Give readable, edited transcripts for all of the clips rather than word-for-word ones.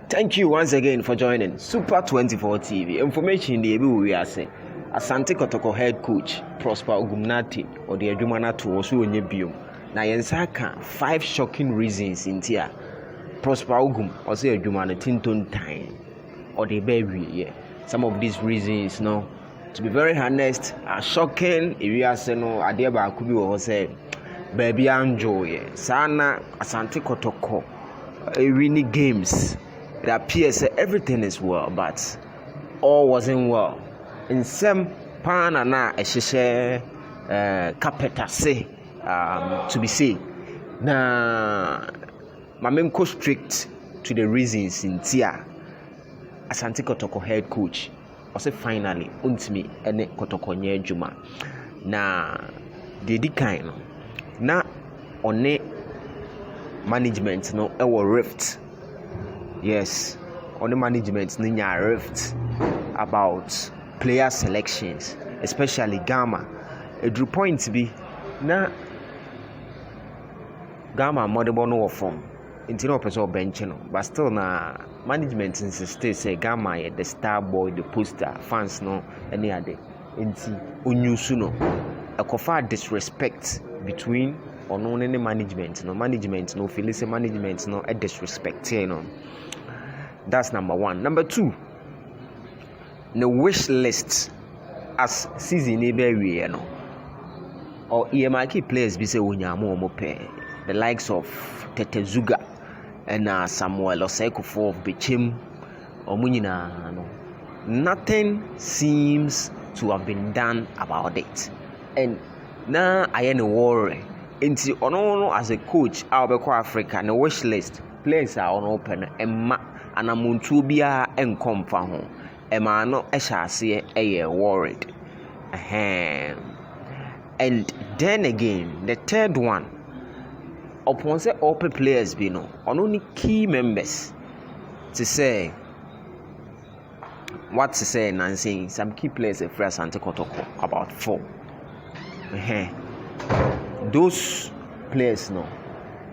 Thank you once again for joining Super 24 TV. Information the we are saying. Asante Kotoko head coach Prosper Ogum or the Adumana to also onye biom. Na yensaka 5 shocking reasons in here. Prosper Ogum or say Adumana tinton time or the baby. Yeah. Some of these reasons, no, to be very honest, are shocking. If you are saying no, Adeba could be or say baby enjoy. Sana Asante Kotoko. Winning games, it appears that everything is well, but all wasn't well. In some pan and a share carpenter say to be seen. Now, my main co strict to the reasons in Tia Asante Kotoko head coach. Also, finally, untimi ene Kotoko nye juma. Na the kind na one management no ewo rift. Yes, on the management no nya rift about player selections, especially Gamma. A drew point be na Gamma model no form into no person bench no, but still na management insist say Gamma the star boy, the poster, fans no any other into unyusu no a kofa disrespect between or no any management no feel say management no a disrespect, you know. That's number one. Number two, the wish list as season we you know, or EMIK players be say unyamo pay the likes of Tetezuga and Samuel Oseko of Bichim or Munina. No, nothing seems to have been done about it, and now I am worried. Into ono as a coach, I'll be Africa and the wish list players are on open and amuntu bia enkom fa ho ema no ehase worried. And then again, the third one, upon say open players be no only key members to say what to say and saying some key players for Asante Kotoko about 4. Those players no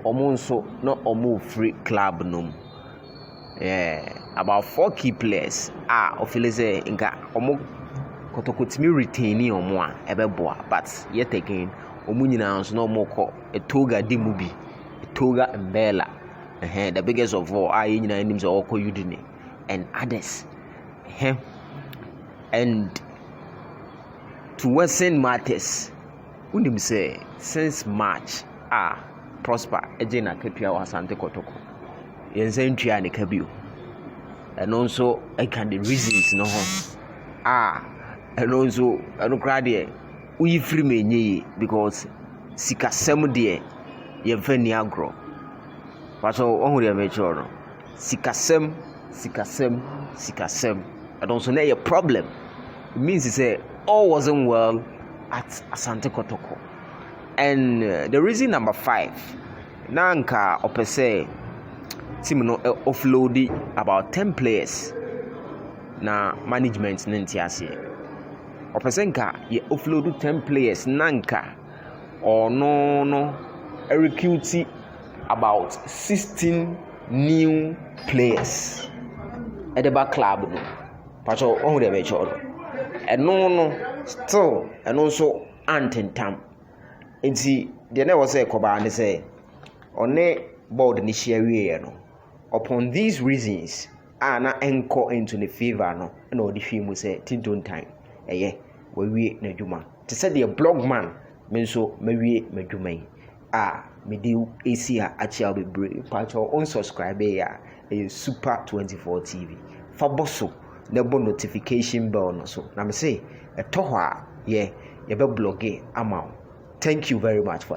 omonso no omo free club no. Yeah, about 4 key players ofile say nka omo Kotoko timi retaining omo a ebeboa, but yet again omo nyina nso no omo etoga dimubi etoga mbela the biggest of all nyina names oko Udine and others. And to worsen matters, unim say since March Prosper Ejena Kepia was Asante Kotoko yense ntwa ne kabio, and also I can the reasons no and also no crowd we free me because sikasem de yemfa ni agro but so ohun dey make sure no sikasem and also na a problem. It means to say all wasn't well at Asante Kotoko. And the reason number 5, nanka opese team no offload about 10 players na management ntiase opese nka ye offload 10 players nanka or no recruit about 16 new players at the back club no pacho on the bench and no still and also antentam. And see, the never say Koba and say on a board initially no. Upon these reasons, na encore into the favor no, and all the film will say tinton time. We na juma. To say the blog man, menso me juma. Me do AC actually be brave. Pacho unsubscribe ya Super 24 TV. Faboso, nebo notification bell no so. Na me say a toha ye be blogge amount. Thank you very much for